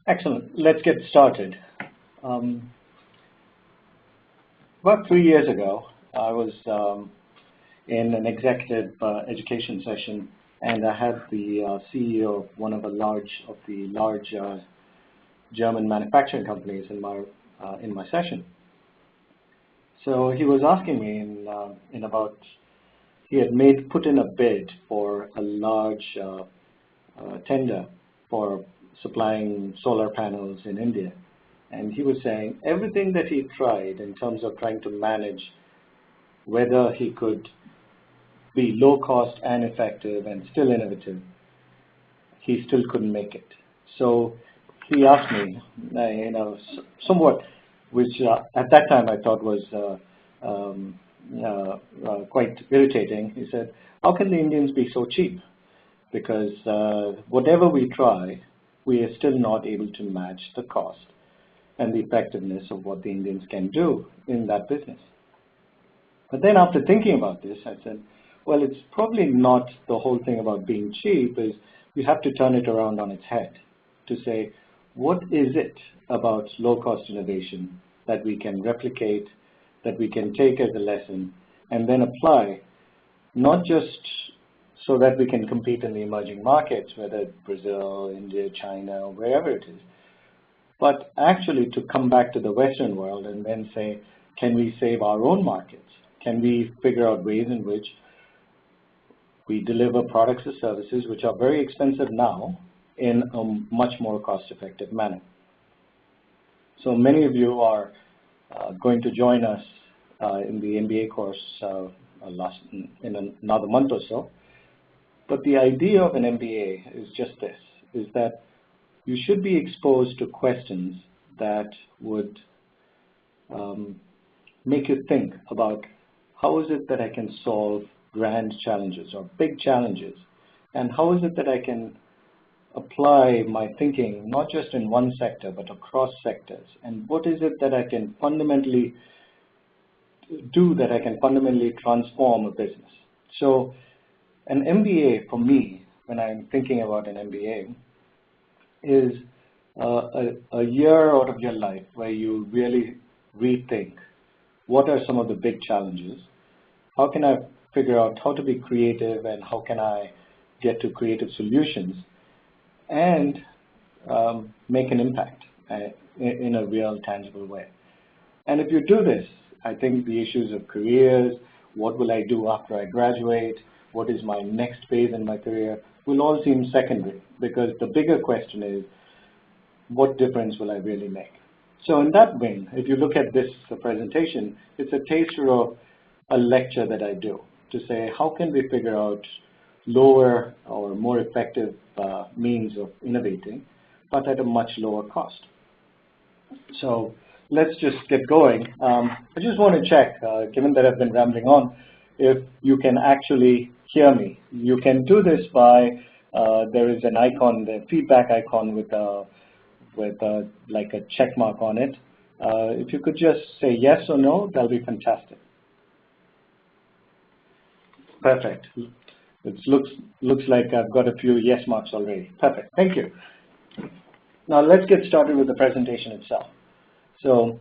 Excellent. Let's get started. About 3 years ago, I was in an executive education session, and I had the CEO of one of the large German manufacturing companies in my session. So he was asking me he had put in a bid for a large tender for supplying solar panels in India. And he was saying everything that he tried in terms of trying to manage whether he could be low cost and effective and still innovative, he still couldn't make it. So he asked me, somewhat, which at that time I thought was quite irritating. He said, how can the Indians be so cheap? Because whatever we try, we are still not able to match the cost and the effectiveness of what the Indians can do in that business. But then after thinking about this, I said, well, it's probably not the whole thing about being cheap. Is you have to turn it around on its head to say, what is it about low-cost innovation that we can replicate, that we can take as a lesson, and then apply, not just so that we can compete in the emerging markets, whether it's Brazil, India, China, wherever it is, but actually to come back to the Western world and then say, can we save our own markets? Can we figure out ways in which we deliver products or services which are very expensive now in a much more cost-effective manner? So many of you are going to join us in the MBA course in another month or so. But the idea of an MBA is just this, is that you should be exposed to questions that would make you think about how is it that I can solve grand challenges or big challenges, and how is it that I can apply my thinking not just in one sector but across sectors, and what is it that I can fundamentally do that I can fundamentally transform a business. So an MBA for me, when I'm thinking about an MBA, is a year out of your life where you really rethink what are some of the big challenges, how can I figure out how to be creative, and how can I get to creative solutions and make an impact in a real tangible way. And if you do this, I think the issues of careers, what will I do after I graduate, what is my next phase in my career, will all seem secondary, because the bigger question is, what difference will I really make? So in that vein, if you look at this presentation, it's a taster of a lecture that I do to say, how can we figure out lower or more effective means of innovating, but at a much lower cost. So let's just get going. I just want to check, given that I've been rambling on, if you can actually hear me. You can do this by, there is an icon, the feedback icon with like a check mark on it. If you could just say yes or no, that'll be fantastic. Perfect. It looks like I've got a few yes marks already. Perfect. Thank you. Now let's get started with the presentation itself. So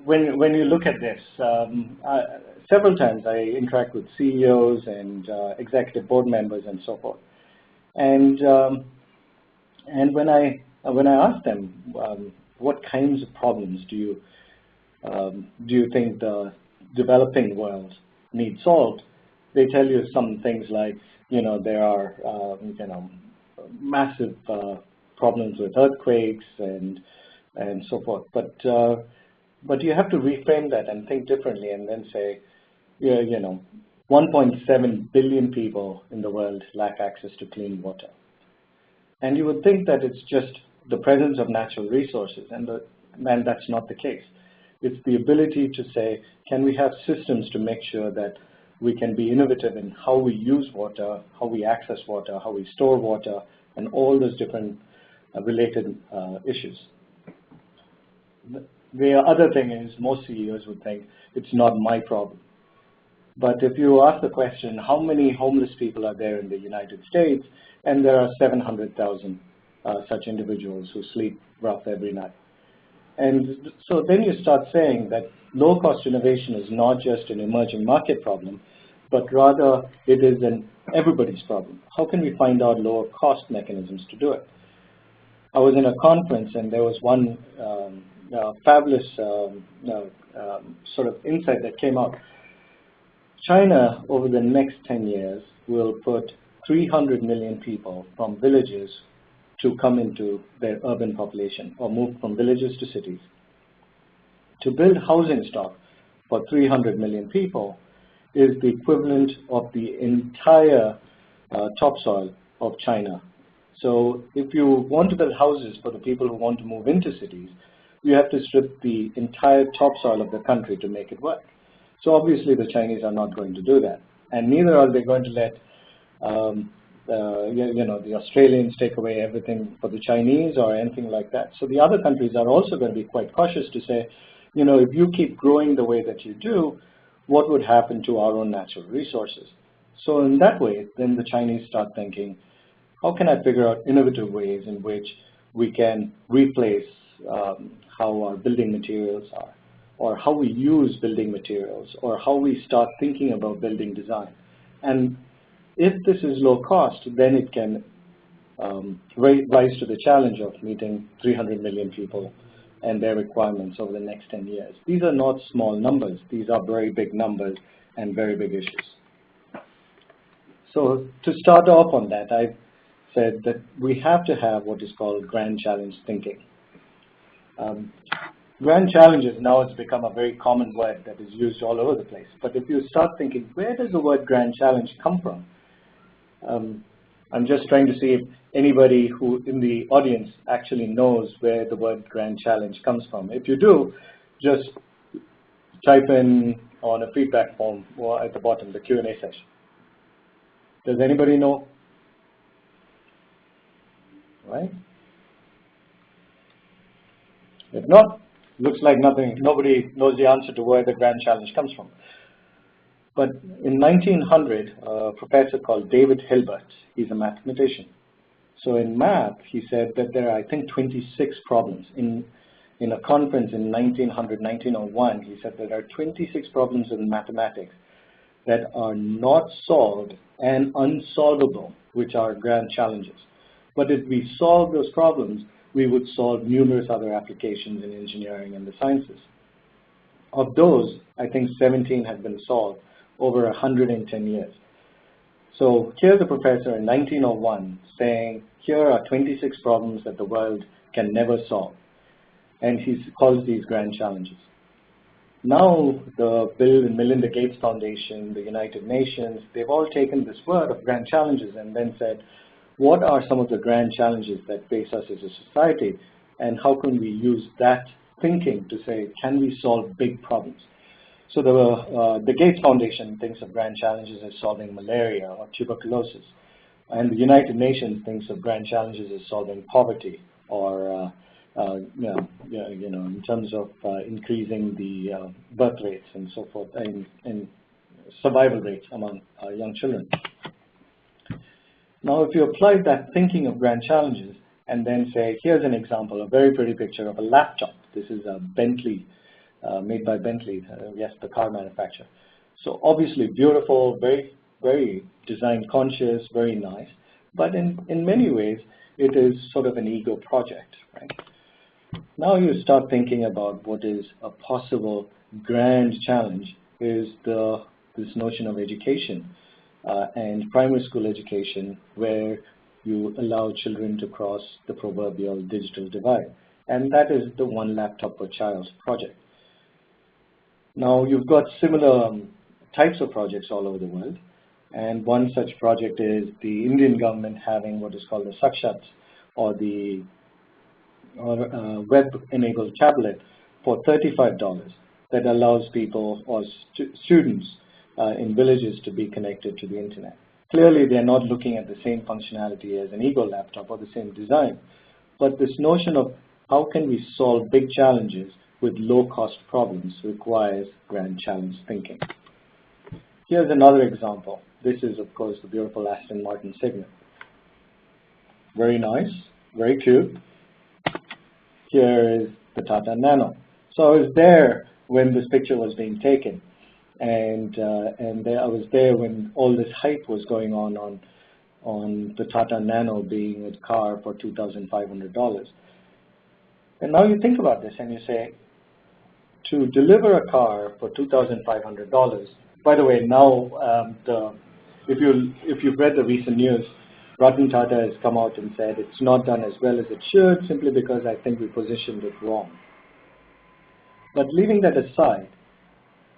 when you look at this, several times I interact with CEOs and executive board members and so forth, and when I ask them what kinds of problems do you think the developing world needs solved, they tell you some things like, there are massive problems with earthquakes and so forth, but you have to reframe that and think differently and then say, 1.7 billion people in the world lack access to clean water. And you would think that it's just the presence of natural resources. And and that's not the case. It's the ability to say, can we have systems to make sure that we can be innovative in how we use water, how we access water, how we store water, and all those different related issues. The other thing is most CEOs would think it's not my problem. But if you ask the question, how many homeless people are there in the United States? And there are 700,000 such individuals who sleep rough every night. And so then you start saying that low-cost innovation is not just an emerging market problem, but rather it is an everybody's problem. How can we find out lower cost mechanisms to do it? I was in a conference and there was one fabulous sort of insight that came out. China, over the next 10 years, will put 300 million people from villages to come into their urban population or move from villages to cities. To build housing stock for 300 million people is the equivalent of the entire topsoil of China. So if you want to build houses for the people who want to move into cities, you have to strip the entire topsoil of the country to make it work. So obviously the Chinese are not going to do that. And neither are they going to let the Australians take away everything for the Chinese or anything like that. So the other countries are also going to be quite cautious to say, if you keep growing the way that you do, what would happen to our own natural resources? So in that way, then the Chinese start thinking, how can I figure out innovative ways in which we can replace how our building materials are, or how we use building materials, or how we start thinking about building design. And if this is low cost, then it can rise to the challenge of meeting 300 million people and their requirements over the next 10 years. These are not small numbers. These are very big numbers and very big issues. So to start off on that, I said that we have to have what is called grand challenge thinking. Grand challenges now has become a very common word that is used all over the place. But if you start thinking, where does the word grand challenge come from? I'm just trying to see if anybody who in the audience actually knows where the word grand challenge comes from. If you do, just type in on a feedback form or at the bottom, the Q&A session. Does anybody know? Right? If not, looks like nobody knows the answer to where the grand challenge comes from. But in 1900, a professor called David Hilbert, he's a mathematician. So in math, he said that there are, I think, 26 problems. In a conference in 1901, he said that there are 26 problems in mathematics that are not solved and unsolvable, which are grand challenges. But if we solve those problems, we would solve numerous other applications in engineering and the sciences. Of those, I think 17 have been solved over 110 years. So here's a professor in 1901 saying, here are 26 problems that the world can never solve. And he calls these grand challenges. Now the Bill and Melinda Gates Foundation, the United Nations, they've all taken this word of grand challenges and then said, what are some of the grand challenges that face us as a society, and how can we use that thinking to say, can we solve big problems? So the Gates Foundation thinks of grand challenges as solving malaria or tuberculosis, and the United Nations thinks of grand challenges as solving poverty or in terms of increasing the birth rates and so forth, and survival rates among young children. Now, if you apply that thinking of grand challenges and then say, here's an example, a very pretty picture of a laptop. This is a Bentley, made by Bentley, yes, the car manufacturer. So obviously beautiful, very, very design conscious, very nice. But in many ways, it is sort of an ego project, right? Now you start thinking about what is a possible grand challenge is this notion of education and primary school education, where you allow children to cross the proverbial digital divide. And that is the one laptop per child project. Now you've got similar types of projects all over the world. And one such project is the Indian government having what is called the Sakshats, or the or a web-enabled tablet for $35 that allows people or students in villages to be connected to the internet. Clearly, they're not looking at the same functionality as an Ego laptop or the same design, but this notion of how can we solve big challenges with low-cost problems requires grand challenge thinking. Here's another example. This is, of course, the beautiful Aston Martin Signet. Very nice, very cute. Here is the Tata Nano. So I was there when this picture was being taken, and I was there when all this hype was going on the Tata Nano being a car for $2,500. And now you think about this and you say, to deliver a car for $2,500. By the way, now if you've read the recent news, Ratan Tata has come out and said it's not done as well as it should, simply because I think we positioned it wrong. But leaving that aside,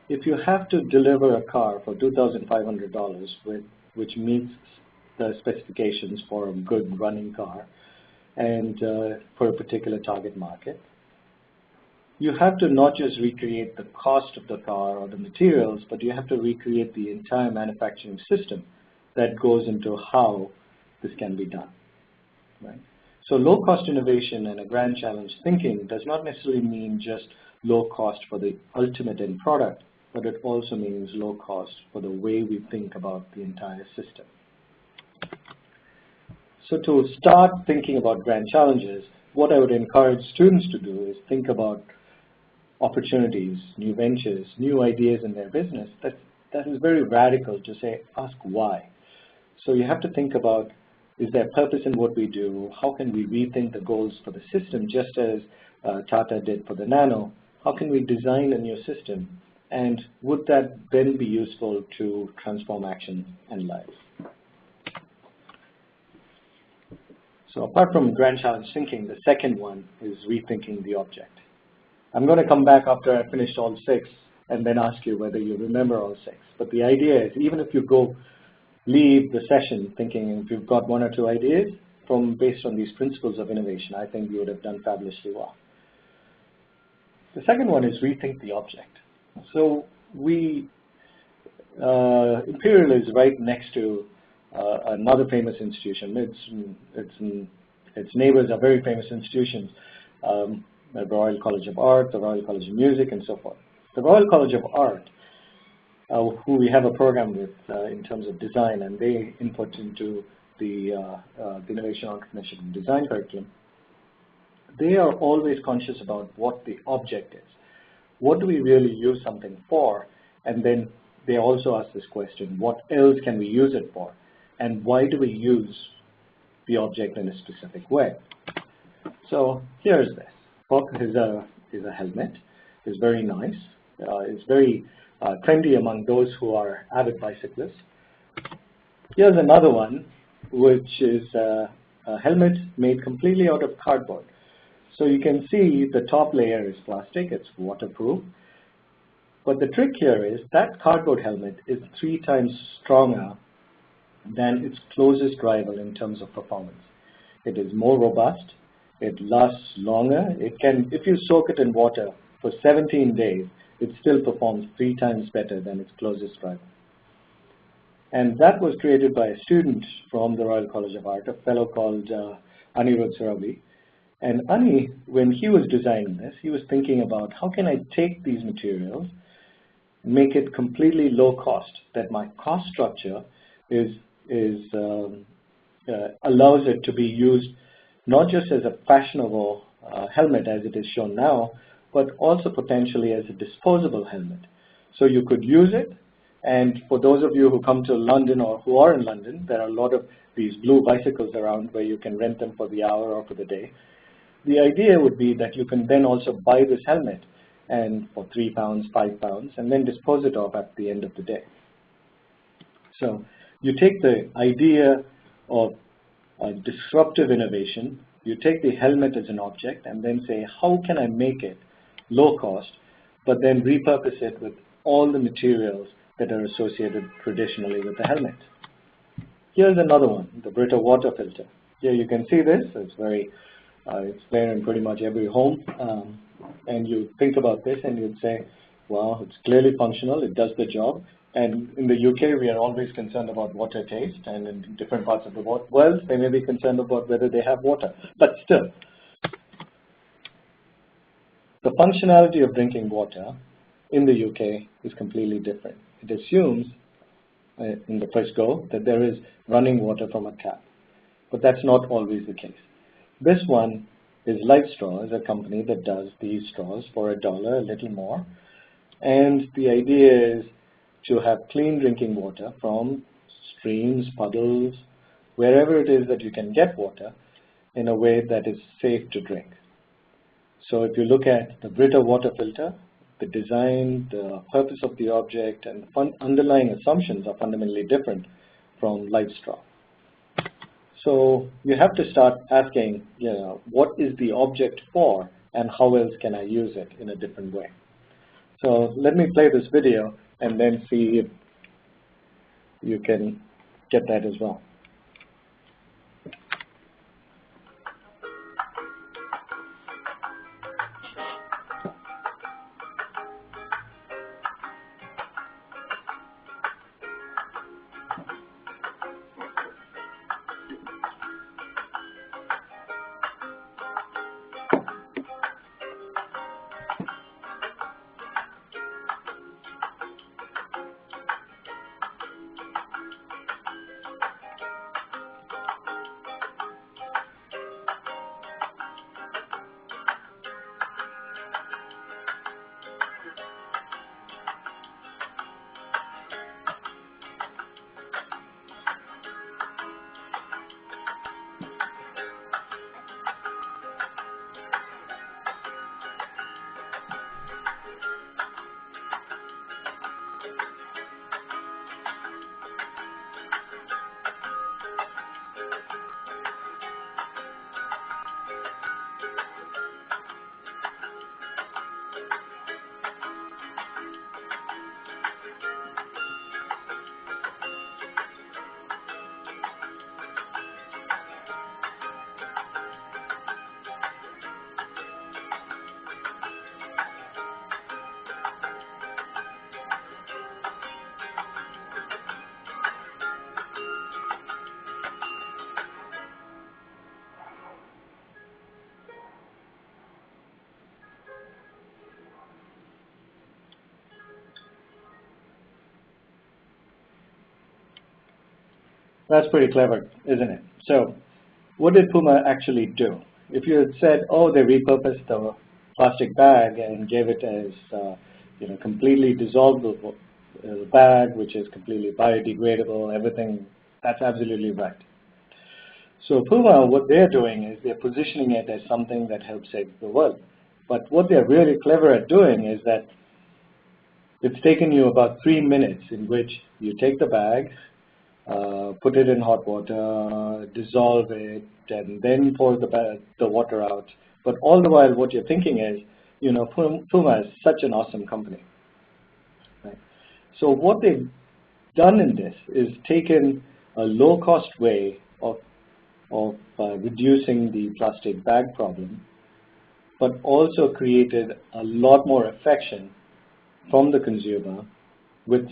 if you have to deliver a car for $2,500, which meets the specifications for a good running car and for a particular target market, you have to not just recreate the cost of the car or the materials, but you have to recreate the entire manufacturing system that goes into how this can be done. Right? So low-cost innovation and a grand challenge thinking does not necessarily mean just low cost for the ultimate end product, but it also means low cost for the way we think about the entire system. So to start thinking about grand challenges, what I would encourage students to do is think about opportunities, new ventures, new ideas in their business. That is very radical to say, ask why. So you have to think about, is there purpose in what we do? How can we rethink the goals for the system, just as Tata did for the Nano? How can we design a new system? And would that then be useful to transform action and lives? So apart from grand challenge thinking, the second one is rethinking the object. I'm going to come back after I finish all 6 and then ask you whether you remember all 6. But the idea is, even if you leave the session thinking if you've got 1 or 2 ideas based on these principles of innovation, I think you would have done fabulously well. The second one is rethink the object. So Imperial is right next to another famous institution. Its neighbors are very famous institutions, the Royal College of Art, the Royal College of Music, and so forth. The Royal College of Art, who we have a program with in terms of design, and they input into the Innovation, Entrepreneurship, and Design curriculum, they are always conscious about what the object is. What do we really use something for? And then they also ask this question, what else can we use it for? And why do we use the object in a specific way? So here's this. Is a helmet. It's very nice. It's very trendy among those who are avid bicyclists. Here's another one, which is a helmet made completely out of cardboard. So you can see the top layer is plastic. It's waterproof. But the trick here is that cardboard helmet is 3 times stronger than its closest rival in terms of performance. It is more robust. It lasts longer. It can, if you soak it in water for 17 days, it still performs 3 times better than its closest rival. And that was created by a student from the Royal College of Art, a fellow called Anirudh Surabi. And Ani, when he was designing this, he was thinking about how can I take these materials, make it completely low cost, that my cost structure allows it to be used not just as a fashionable helmet as it is shown now, but also potentially as a disposable helmet. So you could use it, and for those of you who come to London or who are in London, there are a lot of these blue bicycles around where you can rent them for the hour or for the day. The idea would be that you can then also buy this helmet and for £3, £5, and then dispose it off at the end of the day. So you take the idea of disruptive innovation, you take the helmet as an object, and then say, how can I make it low cost, but then repurpose it with all the materials that are associated traditionally with the helmet. Here's another one, the Brita water filter. Here you can see this. It's very It's there in pretty much every home. And you think about this and you'd say, well, it's clearly functional, it does the job. And in the UK, we are always concerned about water taste, and in different parts of the world, they may be concerned about whether they have water. But still, the functionality of drinking water in the UK is completely different. It assumes, in the first go, that there is running water from a tap. But that's not always the case. This one is Light Straws, a company that does these straws for $1, a little more. And the idea is to have clean drinking water from streams, puddles, wherever it is that you can get water in a way that is safe to drink. So if you look at the Brita water filter, the design, the purpose of the object, and the underlying assumptions are fundamentally different from Light Straw. So you have to start asking, what is the object for, and how else can I use it in a different way? So let me play this video and then see if you can get that as well. That's pretty clever, isn't it? So what did Puma actually do? If you had said, oh, they repurposed the plastic bag and gave it as completely dissolvable bag, which is completely biodegradable, everything, that's absolutely right. So Puma, what they're doing is they're positioning it as something that helps save the world. But what they're really clever at doing is that it's taken you about 3 minutes in which you take the bag, put it in hot water, dissolve it, and then pour the water out. But all the while, what you're thinking is, Puma is such an awesome company. Right? So what they've done in this is taken a low-cost way of reducing the plastic bag problem, but also created a lot more affection from the consumer with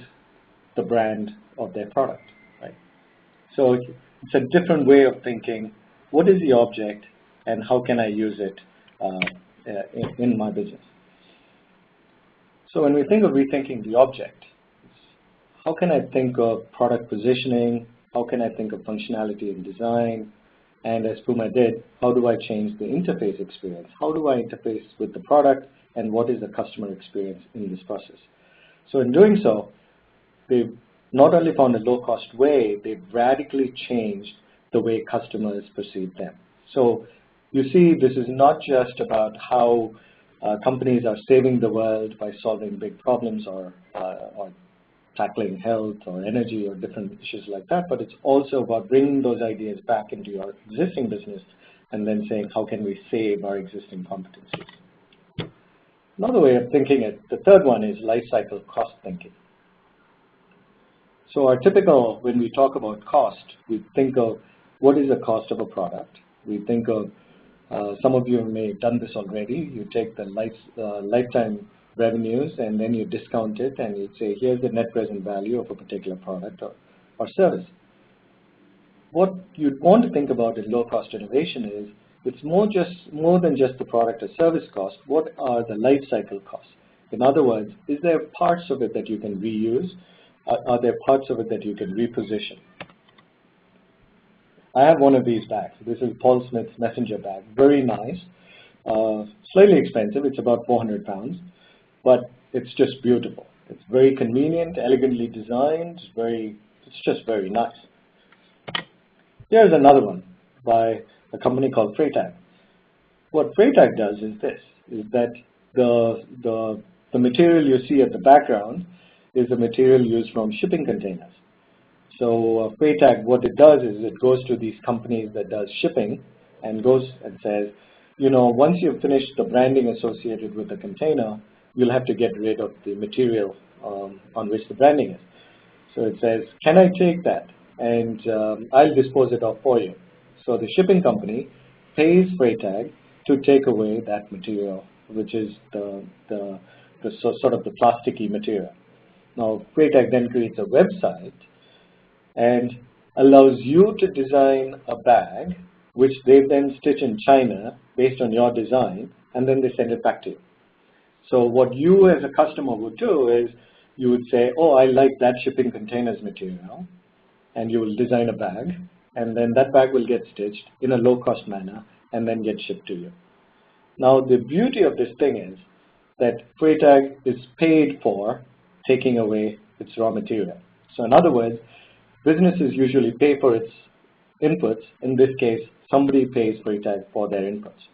the brand of their product. Right? So it's a different way of thinking, what is the object and how can I use it in my business? So when we think of rethinking the object, how can I think of product positioning? How can I think of functionality and design? And as Puma did, how do I change the interface experience? How do I interface with the product, and what is the customer experience in this process? So in doing so, they've not only found a low-cost way, they've radically changed the way customers perceive them. So you see, this is not just about how companies are saving the world by solving big problems or tackling health or energy or different issues like that, but it's also about bringing those ideas back into your existing business and then saying, how can we save our existing competencies? Another way of thinking it, the third one is life cycle cost thinking. So our typical, when we talk about cost, we think of what is the cost of a product. We think of Some of you may have done this already. You take the lifetime revenues and then you discount it and you say, here's the net present value of a particular product or service. What you'd want to think about in low-cost innovation is it's more than just the product or service cost. What are the life cycle costs? In other words, is there parts of it that you can reuse? Are there parts of it that you can reposition? I have one of these bags. This is Paul Smith's messenger bag. Very nice. Slightly expensive. It's about 400 pounds. But it's just beautiful. It's very convenient, elegantly designed. It's just very nice. Here's another one by a company called Freytag. What Freytag does is this, is that the material you see at the background is the material used from shipping containers. So Freytag, what it does is it goes to these companies that does shipping and goes and says, you know, once you've finished the branding associated with the container, you'll have to get rid of the material on which the branding is. So it says, can I take that? And I'll dispose it off for you. So the shipping company pays Freytag to take away that material, which is the sort of the plasticky material. Now Freytag then creates a website and allows you to design a bag, which they then stitch in China based on your design, and then they send it back to you. So what you as a customer would do is you would say, oh, I like that shipping containers material, and you will design a bag, and then that bag will get stitched in a low-cost manner and then get shipped to you. Now, the beauty of this thing is that Freytag is paid for taking away its raw material. So in other words, businesses usually pay for its inputs. In this case, somebody pays Freytag for their inputs.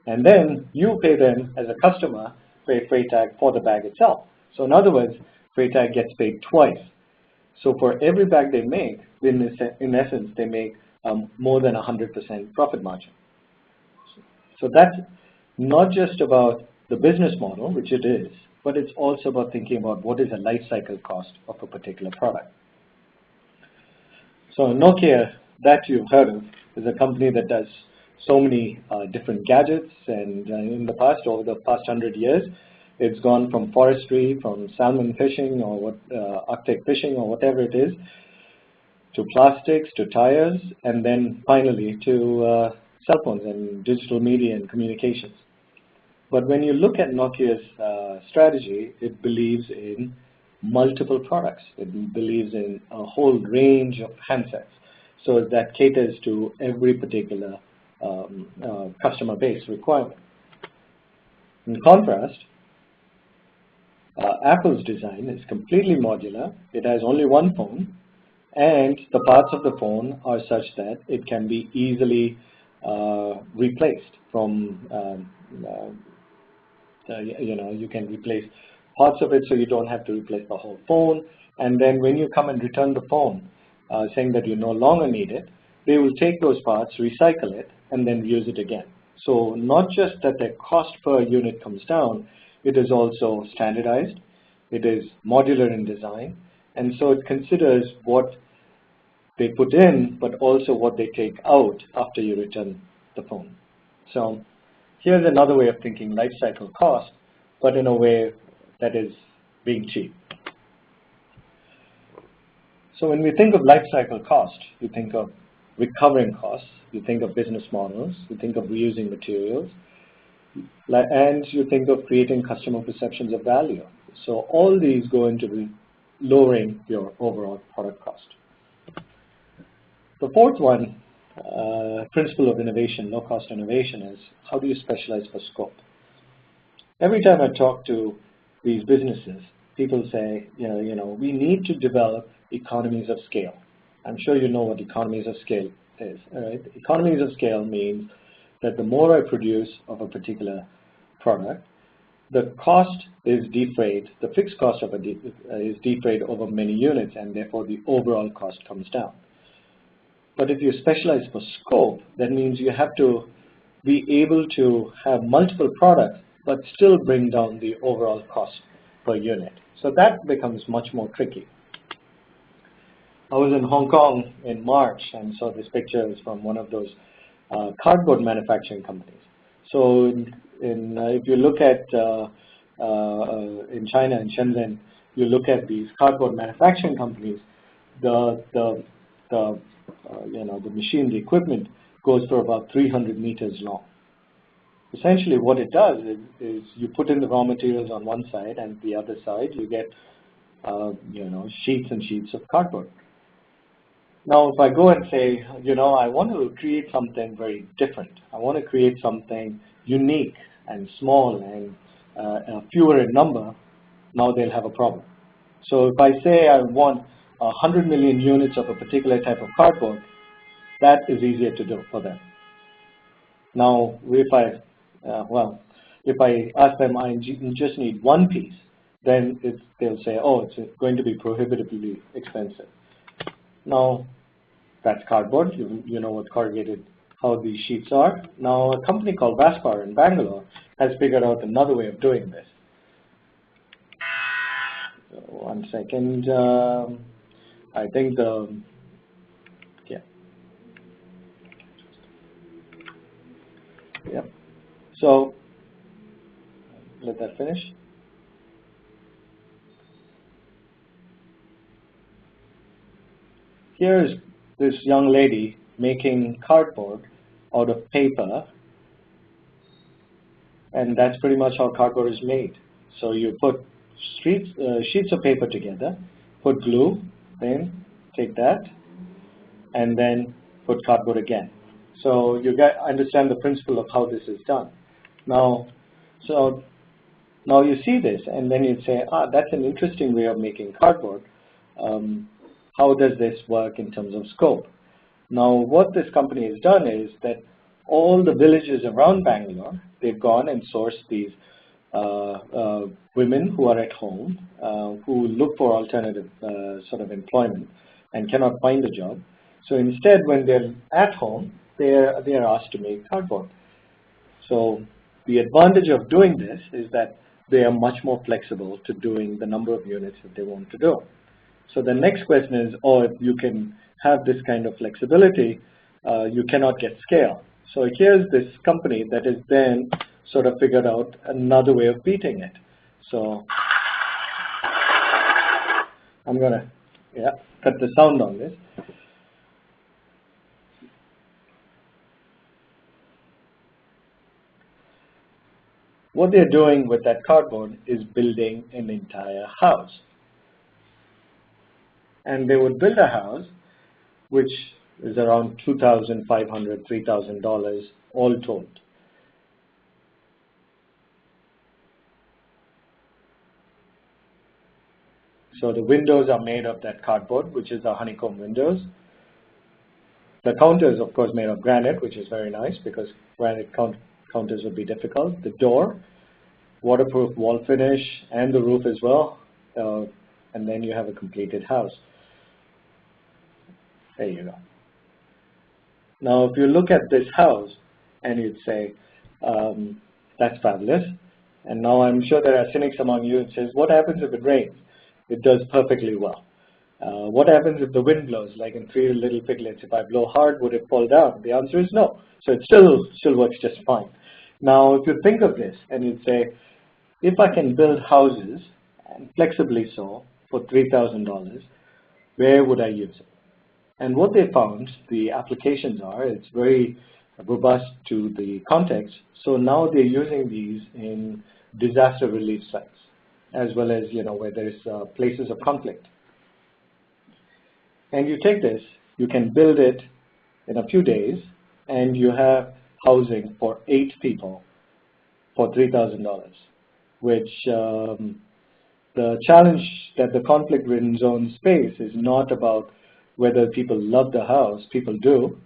And then you pay them as a customer, pay Freytag for the bag itself. So in other words, Freytag gets paid twice. So for every bag they make, in essence, they make more than 100% profit margin. So that's not just about the business model, which it is, but it's also about thinking about what is the life cycle cost of a particular product. So Nokia, that you've heard of, is a company that does so many different gadgets, and in the past, over the past 100 years, it's gone from forestry, from salmon fishing or Arctic fishing or whatever it is, to plastics, to tires, and then finally to cell phones and digital media and communications. But when you look at Nokia's strategy, it believes in multiple products. It believes in a whole range of handsets, so that caters to every particular customer base requirement. In contrast, Apple's design is completely modular. It has only one phone, and the parts of the phone are such that it can be easily replaced from, you can replace parts of it so you don't have to replace the whole phone. And then when you come and return the phone, saying that you no longer need it, they will take those parts, recycle it, and then use it again. So not just that the cost per unit comes down, it is also standardized, it is modular in design, and so it considers what they put in, but also what they take out after you return the phone. So here's another way of thinking life cycle cost, but in a way that is being cheap. So when we think of life cycle cost, you think of recovering costs, you think of business models, you think of reusing materials, and you think of creating customer perceptions of value. So all these go into lowering your overall product cost. The fourth one, principle of innovation, low-cost innovation, is how do you specialize for scope? Every time I talk to these businesses, people say, we need to develop economies of scale. I'm sure you know what economies of scale is. Right? Economies of scale means that the more I produce of a particular product, the cost is defrayed, the fixed cost of is defrayed over many units, and therefore the overall cost comes down. But if you specialize for scope, that means you have to be able to have multiple products, but still bring down the overall cost per unit. So that becomes much more tricky. I was in Hong Kong in March and saw this picture is from one of those cardboard manufacturing companies. So if you look at in China, in Shenzhen, you look at these cardboard manufacturing companies, the machine, the equipment goes for about 300 meters long. Essentially what it does is you put in the raw materials on one side, and the other side you get sheets and sheets of cardboard. Now if I go and say, I want to create something very different, I want to create something unique and small and fewer in number, now they'll have a problem. So if I say I want 100 million units of a particular type of cardboard, that is easier to do for them. Now if I ask them I just need one piece, then they'll say, oh, it's going to be prohibitively expensive. Now that's cardboard. You know what corrugated, how these sheets are. Now a company called Vaspar in Bangalore has figured out another way of doing this. So, one second. I think So let that finish. Here is this young lady making cardboard out of paper, and that's pretty much how cardboard is made. So you put sheets of paper together, put glue, then take that, and then put cardboard again. So you understand the principle of how this is done. Now you see this, and then you'd say, that's an interesting way of making cardboard. How does this work in terms of scope? Now, what this company has done is that all the villages around Bangalore, they've gone and sourced these women who are at home, who look for alternative sort of employment and cannot find a job. So instead, when they're at home, they are asked to make cardboard. So the advantage of doing this is that they are much more flexible to doing the number of units that they want to do. So the next question is, if you can have this kind of flexibility, you cannot get scale. So here's this company that has then sort of figured out another way of beating it. So I'm going to cut the sound on this. What they're doing with that cardboard is building an entire house. And they would build a house which is around $2,500, $3,000 all told. So the windows are made of that cardboard, which is the honeycomb windows. The counters, of course, made of granite, which is very nice because granite counters would be difficult. The door, waterproof wall finish, and the roof as well. And then you have a completed house. There you go. Now, if you look at this house and you'd say, that's fabulous. And now I'm sure there are cynics among you who says, what happens if it rains? It does perfectly well. What happens if the wind blows? Like in Three Little Piglets, if I blow hard, would it fall down? The answer is no. So it still works just fine. Now, if you think of this and you'd say, if I can build houses, and flexibly so, for $3,000, where would I use it? And what they found, the applications are, it's very robust to the context. So now they're using these in disaster relief sites, as well as, where there's places of conflict. And you take this, you can build it in a few days, and you have housing for 8 people for $3,000, which the challenge that the conflict-ridden zones face is not about whether people love the house. People do.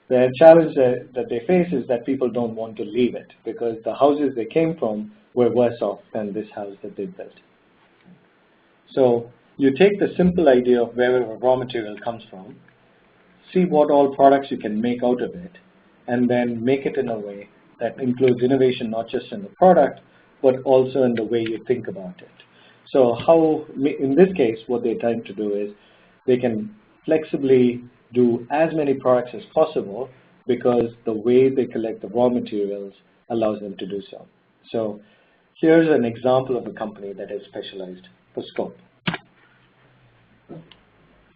The challenge that they face is that people don't want to leave it because the houses they came from were worse off than this house that they built. So you take the simple idea of where a raw material comes from, see what all products you can make out of it, and then make it in a way that includes innovation not just in the product, but also in the way you think about it. So in this case, what they're trying to do is they can flexibly do as many products as possible because the way they collect the raw materials allows them to do so. So here's an example of a company that is specialized for scope.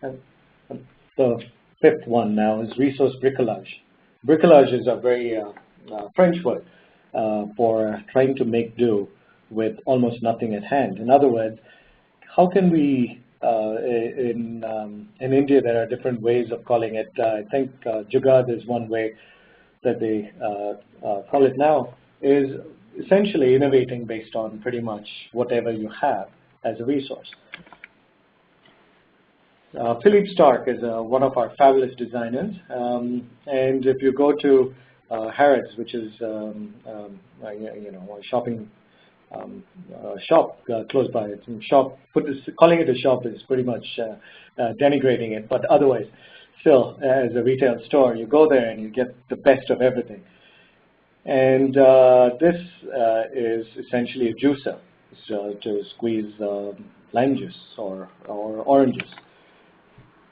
And the fifth one now is resource bricolage. Bricolage is a very French word for trying to make do with almost nothing at hand. In other words, how can we, in India there are different ways of calling it. I think Jugaad is one way that they call it now, is essentially innovating based on pretty much whatever you have as a resource. Philippe Starck is one of our fabulous designers, and if you go to Harrods, which is a shopping shop close by, calling it a shop is pretty much denigrating it, but otherwise, still, as a retail store, you go there and you get the best of everything. And this is essentially a juicer, so to squeeze lime juice or oranges.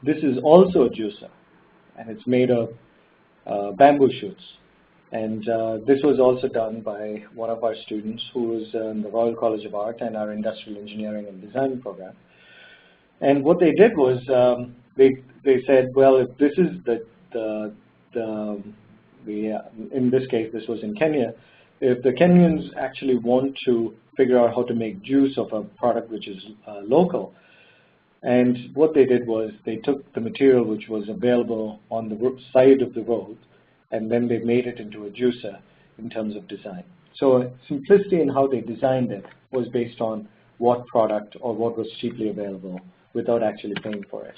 This is also a juicer, and it's made of bamboo shoots. And this was also done by one of our students who was in the Royal College of Art and our Industrial Engineering and Design program. And what they did was they said, well, if this is in this case, this was in Kenya, if the Kenyans actually want to figure out how to make juice of a product which is local, and what they did was they took the material which was available on the side of the road, and then they made it into a juicer in terms of design. So simplicity in how they designed it was based on what product or what was cheaply available without actually paying for it.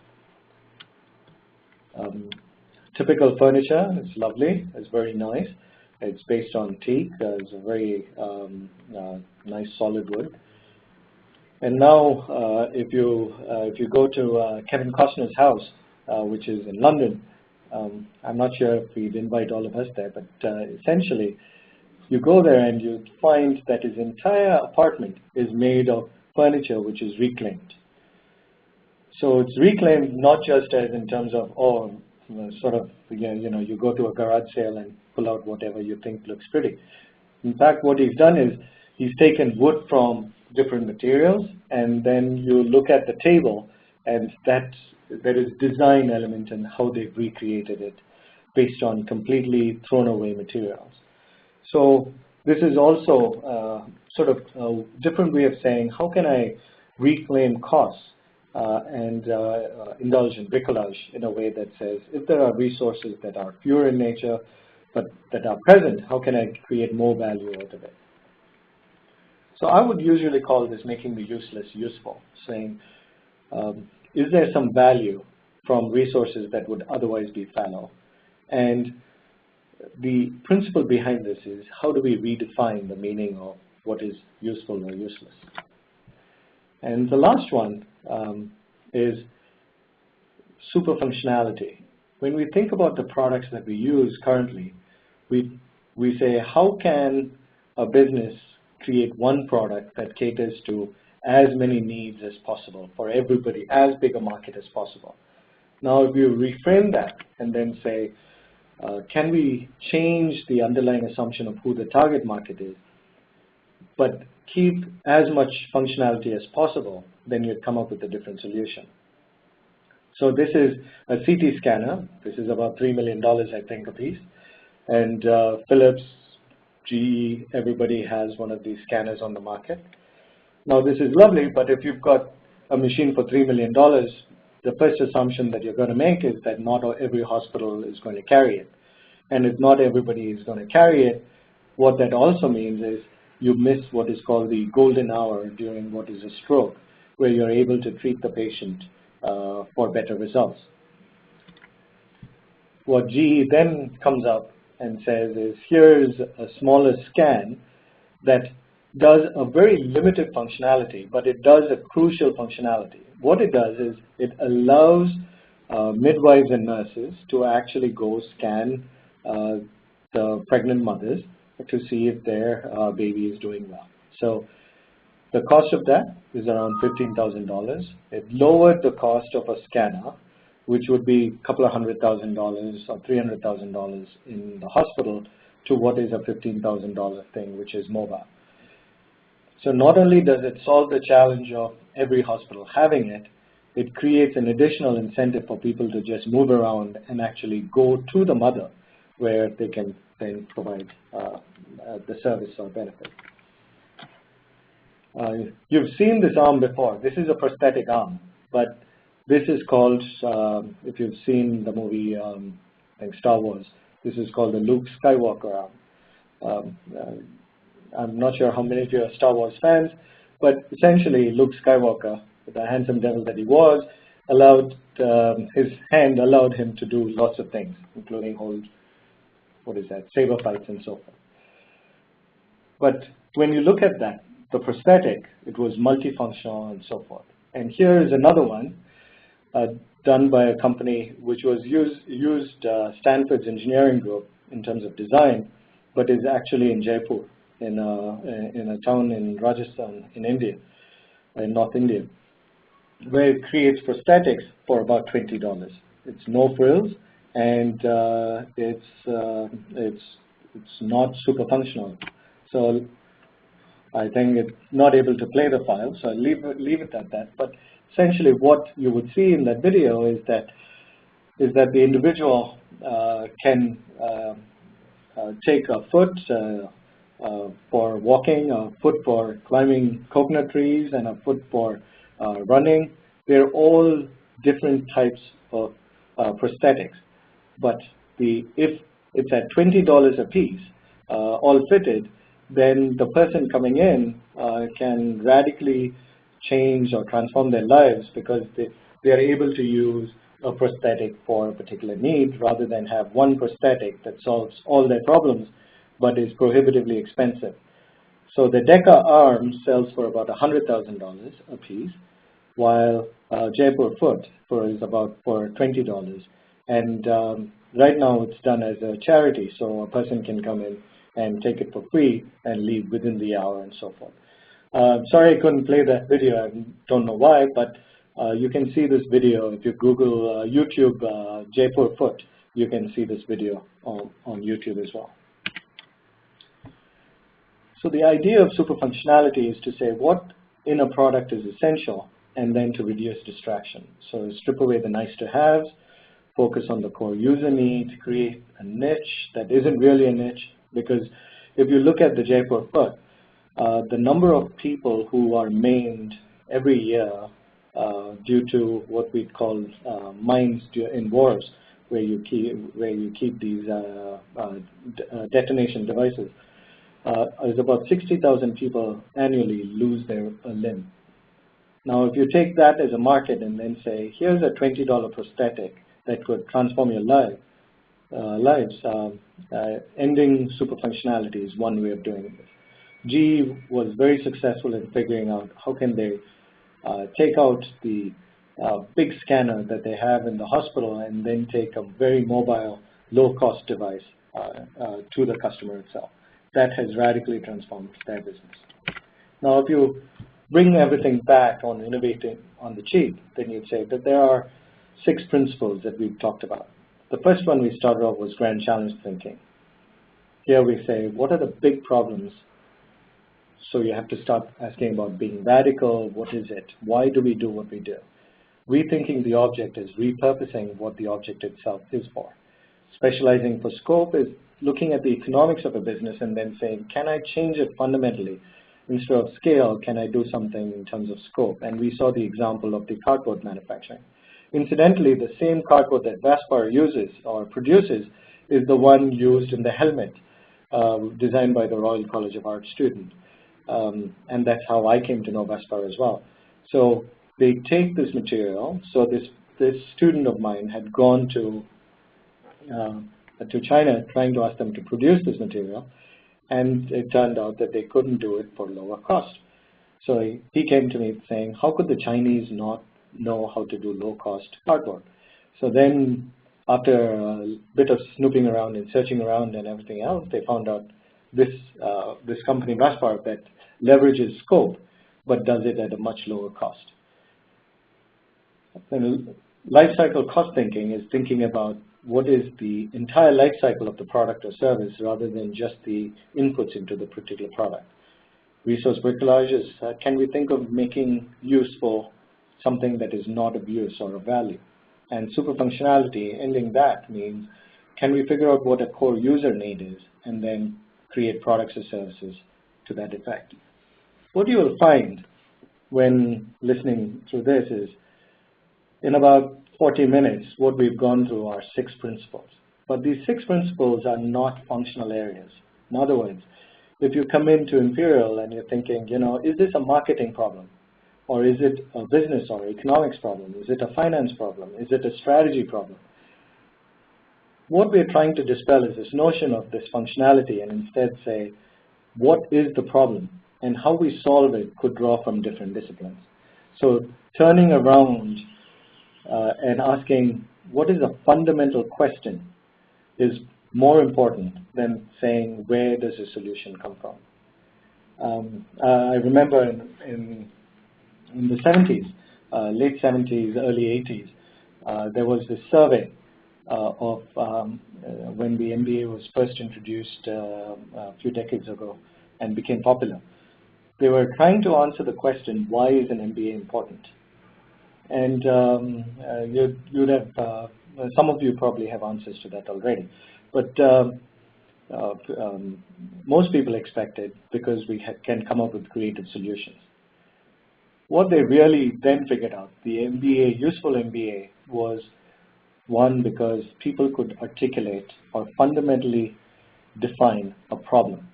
Typical furniture is lovely, it's very nice. It's based on teak, it's a very nice solid wood. And now if you go to Kevin Costner's house, which is in London, I'm not sure if we'd invite all of us there, but essentially you go there and you find that his entire apartment is made of furniture which is reclaimed. So it's reclaimed not just as in terms of, you go to a garage sale and pull out whatever you think looks pretty. In fact, what he's done is he's taken wood from different materials, and then you look at the table, and there is design element in how they've recreated it based on completely thrown away materials. So this is also sort of a different way of saying, how can I reclaim costs and indulge in bricolage in a way that says, if there are resources that are pure in nature, but that are present, how can I create more value out of it? So I would usually call this making the useless useful, saying, is there some value from resources that would otherwise be fallow? And the principle behind this is, how do we redefine the meaning of what is useful or useless? And the last one is super functionality. When we think about the products that we use currently, we say, how can a business create one product that caters to as many needs as possible for everybody, as big a market as possible? Now, if you reframe that and then say, can we change the underlying assumption of who the target market is, but keep as much functionality as possible, then you'd come up with a different solution. So this is a CT scanner. This is about $3 million, I think, a piece. And Philips, GE, everybody has one of these scanners on the market. Now, this is lovely, but if you've got a machine for $3 million, the first assumption that you're going to make is that not every hospital is going to carry it. And if not everybody is going to carry it, what that also means is you miss what is called the golden hour during what is a stroke, where you're able to treat the patient for better results. What GE then comes up and says is, here's a smaller scan that does a very limited functionality, but it does a crucial functionality. What it does is it allows midwives and nurses to actually go scan the pregnant mothers to see if their baby is doing well. So the cost of that is around $15,000. It lowered the cost of a scanner which would be a couple of $100,000 or $300,000 in the hospital, to what is a $15,000 thing, which is mobile. So not only does it solve the challenge of every hospital having it, it creates an additional incentive for people to just move around and actually go to the mother where they can then provide the service or benefit. You've seen this arm before. This is a prosthetic arm, but this is called, if you've seen the movie, I think Star Wars, this is called the Luke Skywalker arm. I'm not sure how many of you are Star Wars fans, but essentially Luke Skywalker, the handsome devil that he was, his hand allowed him to do lots of things, including hold, saber fights and so forth. But when you look at that, the prosthetic, it was multifunctional and so forth. And here is another one done by a company which was used Stanford's engineering group in terms of design, but is actually in Jaipur, in a town in Rajasthan, in India, in North India, where it creates prosthetics for about $20. It's no frills, and it's not super functional. So I think it's not able to play the file, so I'll leave it at that. But essentially what you would see in that video is that the individual can take a foot for walking, a foot for climbing coconut trees, and a foot for running. They're all different types of prosthetics. But if it's at $20 a piece, all fitted, then the person coming in can radically change or transform their lives because they are able to use a prosthetic for a particular need rather than have one prosthetic that solves all their problems but is prohibitively expensive. So the DECA arm sells for about $100,000 a piece, while Jaipur foot is about for $20. And right now it's done as a charity, so a person can come in and take it for free and leave within the hour and so forth. Sorry I couldn't play that video, I don't know why, but you can see this video. If you Google YouTube Jaipur foot, you can see this video on YouTube as well. So the idea of super functionality is to say what in a product is essential and then to reduce distraction. So strip away the nice to haves, focus on the core user need, create a niche that isn't really a niche, because if you look at the Jaipur foot, the number of people who are maimed every year due to what we call mines in wars, where you keep these detonation devices, is about 60,000 people annually lose their limb. Now, if you take that as a market and then say, here's a $20 prosthetic that could transform your lives, ending super functionality is one way of doing this. GE was very successful in figuring out how can they take out the big scanner that they have in the hospital and then take a very mobile, low-cost device to the customer itself. That has radically transformed their business. Now, if you bring everything back on innovating on the cheap, then you'd say that there are 6 principles that we've talked about. The first one we started off was grand challenge thinking. Here we say, what are the big problems? So you have to start asking about being radical. What is it? Why do we do what we do? Rethinking the object is repurposing what the object itself is for. Specializing for scope is looking at the economics of a business and then saying, can I change it fundamentally? Instead of scale, can I do something in terms of scope? And we saw the example of the cardboard manufacturing. Incidentally, the same cardboard that Vaspar uses or produces is the one used in the helmet designed by the Royal College of Art student. And that's how I came to know Vaspar as well. So they take this material. So this student of mine had gone to China trying to ask them to produce this material, and it turned out that they couldn't do it for lower cost. So he came to me saying, how could the Chinese not know how to do low-cost cardboard? So then after a bit of snooping around and searching around and everything else, they found out this company, Vaspar, that leverages scope but does it at a much lower cost. And Life cycle cost thinking is thinking about what is the entire life cycle of the product or service rather than just the inputs into the particular product. Resource bricolage is can we think of making use for something that is not of use or of value? And super functionality, ending that means can we figure out what a core user need is and then create products or services to that effect? What you will find when listening through this is in about 40 minutes, what we've gone through are 6 principles. But these 6 principles are not functional areas. In other words, if you come into Imperial and you're thinking, is this a marketing problem? Or is it a business or economics problem? Is it a finance problem? Is it a strategy problem? What we're trying to dispel is this notion of this functionality and instead say, what is the problem? And how we solve it could draw from different disciplines. So turning around and asking, what is a fundamental question is more important than saying, where does the solution come from? I remember in the 70s, late 70s, early 80s, there was this survey of when the MBA was first introduced a few decades ago and became popular. They were trying to answer the question, why is an MBA important? And you'd have, some of you probably have answers to that already. But most people expect it because we can come up with creative solutions. What they really then figured out, the MBA, useful MBA, was one, because people could articulate or fundamentally define a problem.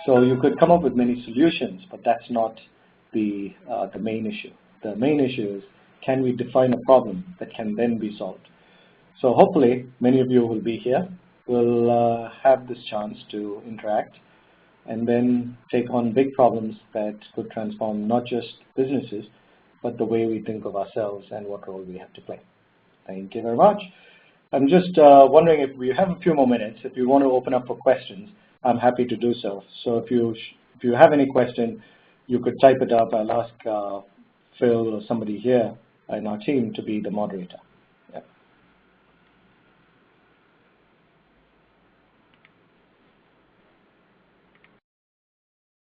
So you could come up with many solutions, but that's not the main issue. The main issue is, can we define a problem that can then be solved? So hopefully, many of you will be here. We'll have this chance to interact and then take on big problems that could transform not just businesses, but the way we think of ourselves and what role we have to play. Thank you very much. I'm just wondering if we have a few more minutes. If you want to open up for questions, I'm happy to do so. So if you have any question, you could type it up. I'll ask Phil or somebody here in our team to be the moderator.